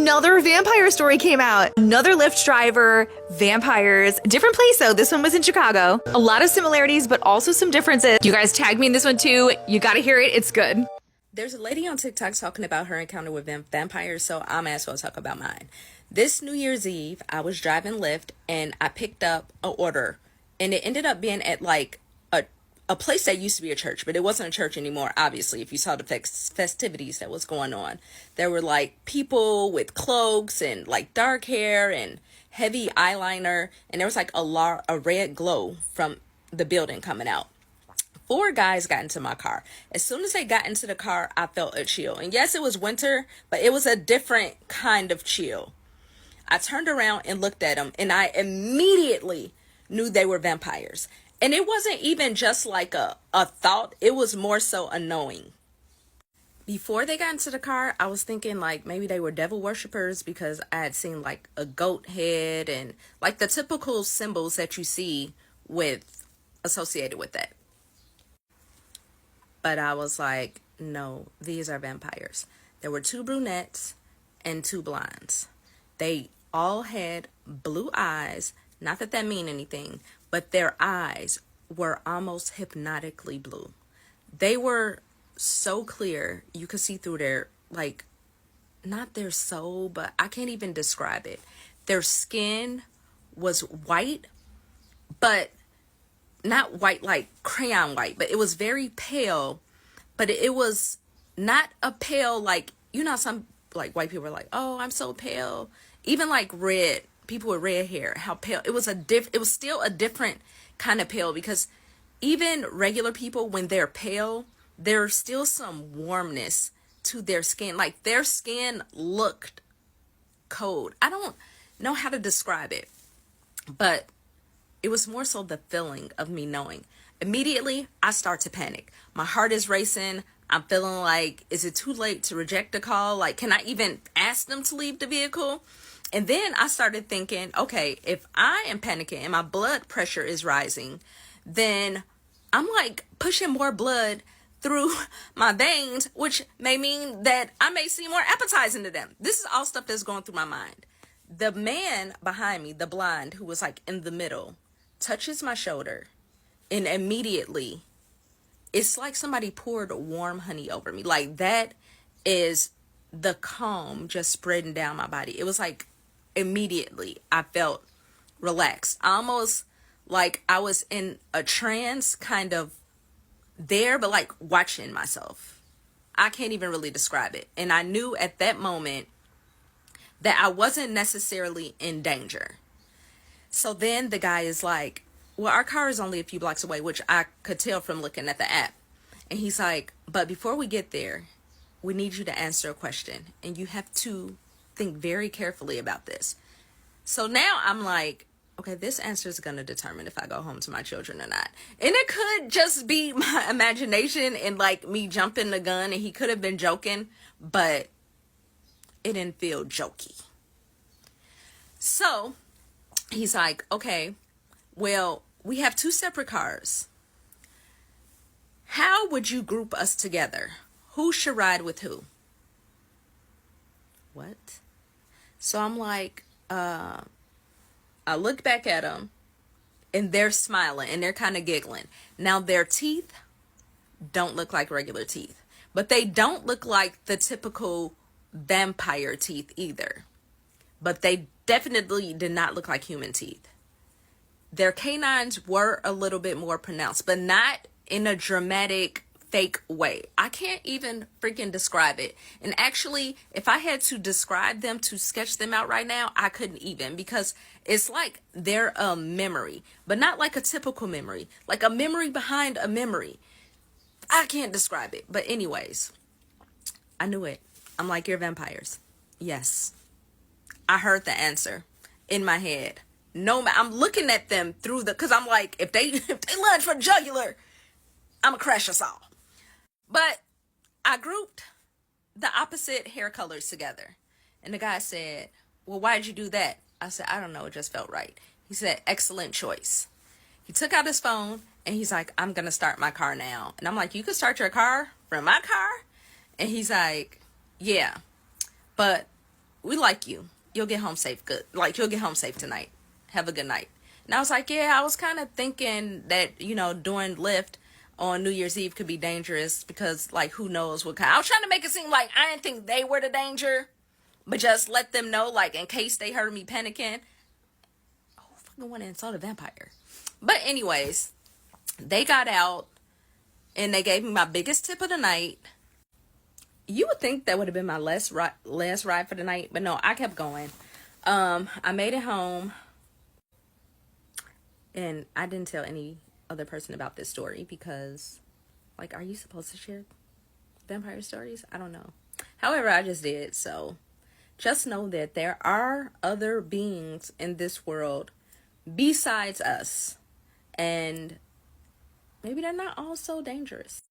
another vampire story came out. Another Lyft driver, vampires, different place though. This one was in Chicago. A lot of similarities, but also some differences. You guys tagged me in this one too. You gotta hear it. It's good. There's a lady on TikTok talking about her encounter with vampires, so I might as well talk about mine. This New Year's Eve, I was driving Lyft and I picked up an order, and it ended up being at like a place that used to be a church, but it wasn't a church anymore, obviously, if you saw the festivities that was going on. There were like people with cloaks and like dark hair and heavy eyeliner, and there was like a red glow from the building coming out. 4 guys got into my car. As soon as they got into the car, I felt a chill. And yes, it was winter, but it was a different kind of chill. I turned around and looked at them, and I immediately knew they were vampires. And it wasn't even just like a thought. It was more so a knowing. Before they got into the car, I was thinking like maybe they were devil worshippers, because I had seen like a goat head and like the typical symbols that you see associated with that. But I was like, no, these are vampires. There were 2 brunettes and 2 blondes. They all had blue eyes. Not that mean anything, but their eyes were almost hypnotically blue. They were so clear, you could see through their, like, not their soul, but I can't even describe it. Their skin was white, but not white like crayon white, but it was very pale. But it was not a pale like, you know, some like white people are like, oh, I'm so pale. Even like red, people with red hair, how pale. It was still a different kind of pale, because even regular people, when they're pale, there's still some warmness to their skin. Like their skin looked cold. I don't know how to describe it, but it was more so the feeling of me knowing. Immediately, I start to panic. My heart is racing. I'm feeling like, is it too late to reject the call? Like, can I even ask them to leave the vehicle? And then I started thinking, okay, if I am panicking and my blood pressure is rising, then I'm like pushing more blood through my veins, which may mean that I may seem more appetizing to them. This is all stuff that's going through my mind. The man behind me, the blonde, who was like in the middle, touches my shoulder, and immediately it's like somebody poured warm honey over me. Like that is the calm just spreading down my body. It was like immediately I felt relaxed, almost like I was in a trance kind of there, but like watching myself. I can't even really describe it. And I knew at that moment that I wasn't necessarily in danger. So then the guy is like, well, our car is only a few blocks away, which I could tell from looking at the app. And he's like, but before we get there, we need you to answer a question. And you have to think very carefully about this. So now I'm like, okay, this answer is going to determine if I go home to my children or not. And it could just be my imagination and like me jumping the gun, and he could have been joking, but it didn't feel jokey. So he's like, okay, well, we have 2 separate cars. How would you group us together? Who should ride with who? What? So I'm like, I look back at them, and they're smiling and they're kind of giggling. Now their teeth don't look like regular teeth, but they don't look like the typical vampire teeth either. But they definitely did not look like human teeth. Their canines were a little bit more pronounced, but not in a dramatic, fake way. I can't even freaking describe it. And actually, if I had to describe them, to sketch them out right now, I couldn't even, because it's like they're a memory, but not like a typical memory, like a memory behind a memory. I can't describe it. But anyways, I knew it. I'm like, you're vampires. Yes. I heard the answer in my head. No, I'm looking at them through because I'm like, if they lunge for jugular, I'm gonna crash us all. But I grouped the opposite hair colors together. And the guy said, well, why'd you do that? I said, I don't know. It just felt right. He said, excellent choice. He took out his phone and he's like, I'm going to start my car now. And I'm like, you can start your car from my car? And he's like, yeah, but we like you. You'll get home safe. Good. Like, you'll get home safe tonight. Have a good night. And I was like, yeah, I was kind of thinking that, you know, doing Lyft on New Year's Eve could be dangerous because, like, who knows what kind. I was trying to make it seem like I didn't think they were the danger, but just let them know, like, in case they heard me panicking. Oh, fucking went and saw the vampire. But anyways, they got out and they gave me my biggest tip of the night. You would think that would have been my last ride for the night, but no, I kept going. I made it home, and I didn't tell any other person about this story because, like, are you supposed to share vampire stories? I don't know. However, I just did. So just know that there are other beings in this world besides us, and maybe they're not all so dangerous.